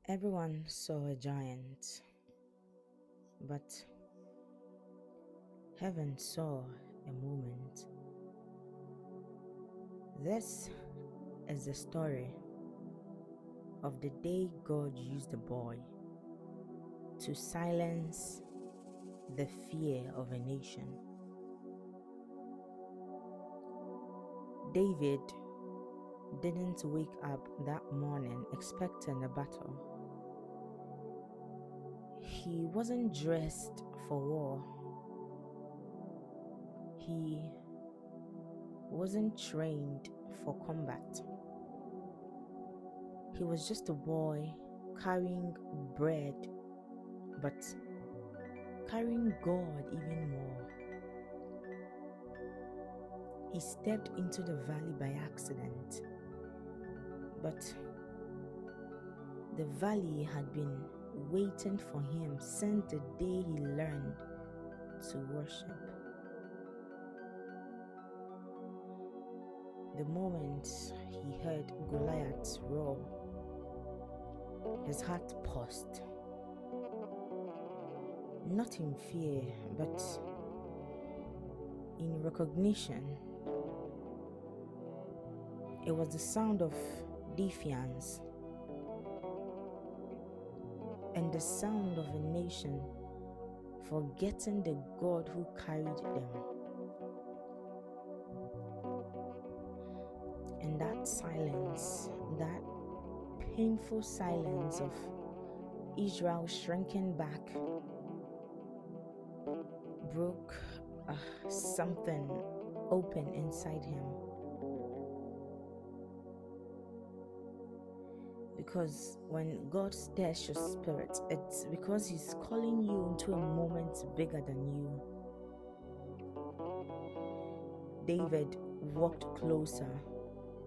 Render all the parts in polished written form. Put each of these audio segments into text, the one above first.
Everyone saw a giant, but heaven saw a moment. This is the story of the day God used a boy to silence the fear of a nation. David didn't wake up that morning expecting a battle. He wasn't dressed for war. He wasn't trained for combat. He was just a boy carrying bread, but carrying God even more. He stepped into the valley by accident, but the valley had been waiting for him since the day he learned to worship. The moment he heard Goliath's roar, his heart paused. Not in fear, but in recognition. It was the sound of defiance and the sound of a nation forgetting the God who carried them. And that silence, that painful silence of Israel shrinking back, broke something open inside him. Because when God stirs your spirit, it's because He's calling you into a moment bigger than you. David walked closer.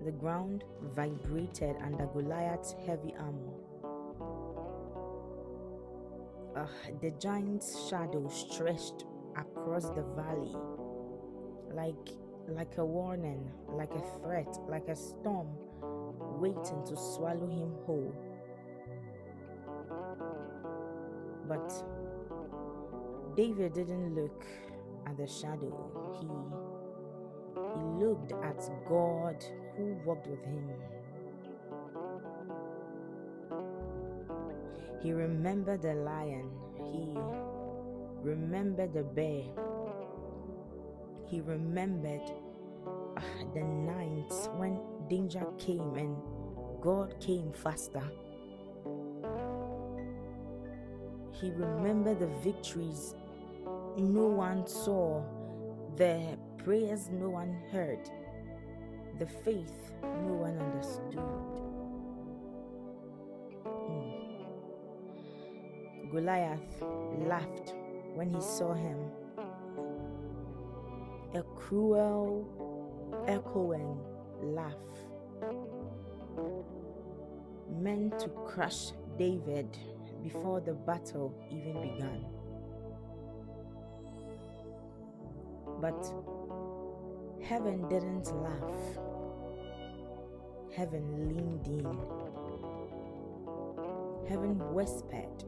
The ground vibrated under Goliath's heavy armor. The giant's shadow stretched across the valley like a warning, like a threat, like a storm waiting to swallow him whole. But David didn't look at the shadow. He looked at God who walked with him. He remembered the lion. He remembered the bear. He remembered the nights when danger came and God came faster. He remembered the victories no one saw, the prayers no one heard, the faith no one understood. Goliath laughed when he saw him. A cruel, echoing laugh meant to crush David before the battle even began. But heaven didn't laugh. Heaven leaned in. Heaven whispered,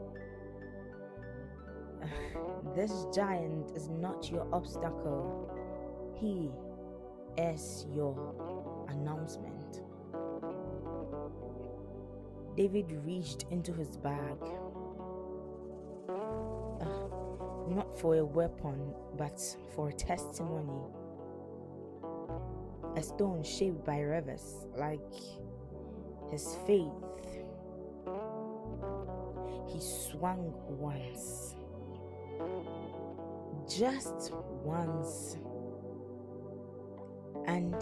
"This giant is not your obstacle. He is your announcement." David reached into his bag, not for a weapon, but for a testimony. A stone shaped by rivers, like his faith. He swung once, just once, and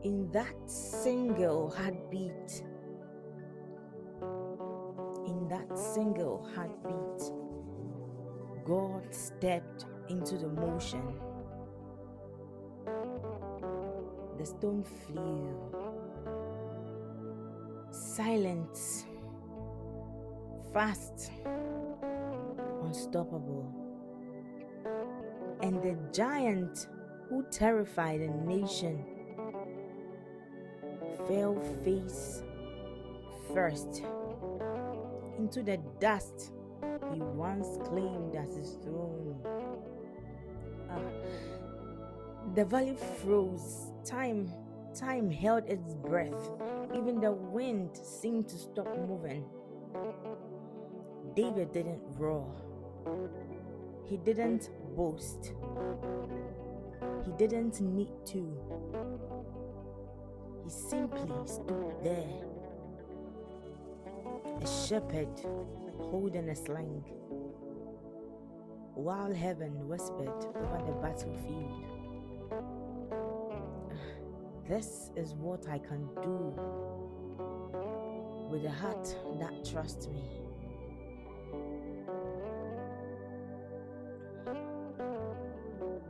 in that single heartbeat, God stepped into the motion. The stone flew, silent, fast, unstoppable. And the giant who terrified a nation fell face first into the dust he once claimed as his throne. The valley froze. Time held its breath. Even the wind seemed to stop moving. David didn't roar. He didn't boast. He didn't need to. He simply stood there, a shepherd holding a sling, while heaven whispered over the battlefield. This is what I can do with a heart that trusts me.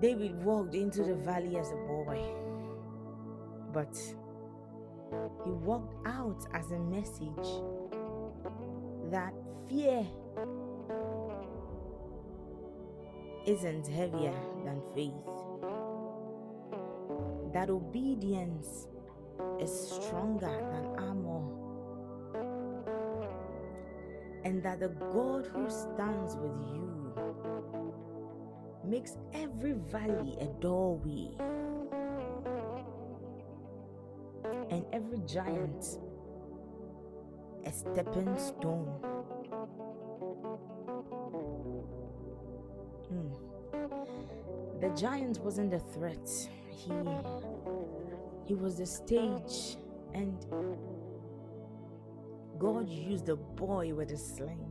David walked into the valley as a boy, but he walked out as a message that fear isn't heavier than faith, that obedience is stronger than armor, and that the God who stands with you makes every valley a doorway and every giant a stepping stone. The giant wasn't the threat. He was the stage, and God used the boy with a sling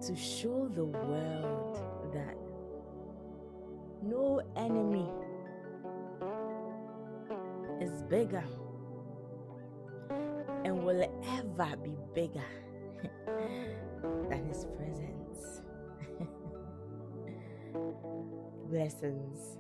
to show the world that no enemy is bigger and will ever be bigger than his presence. Blessings.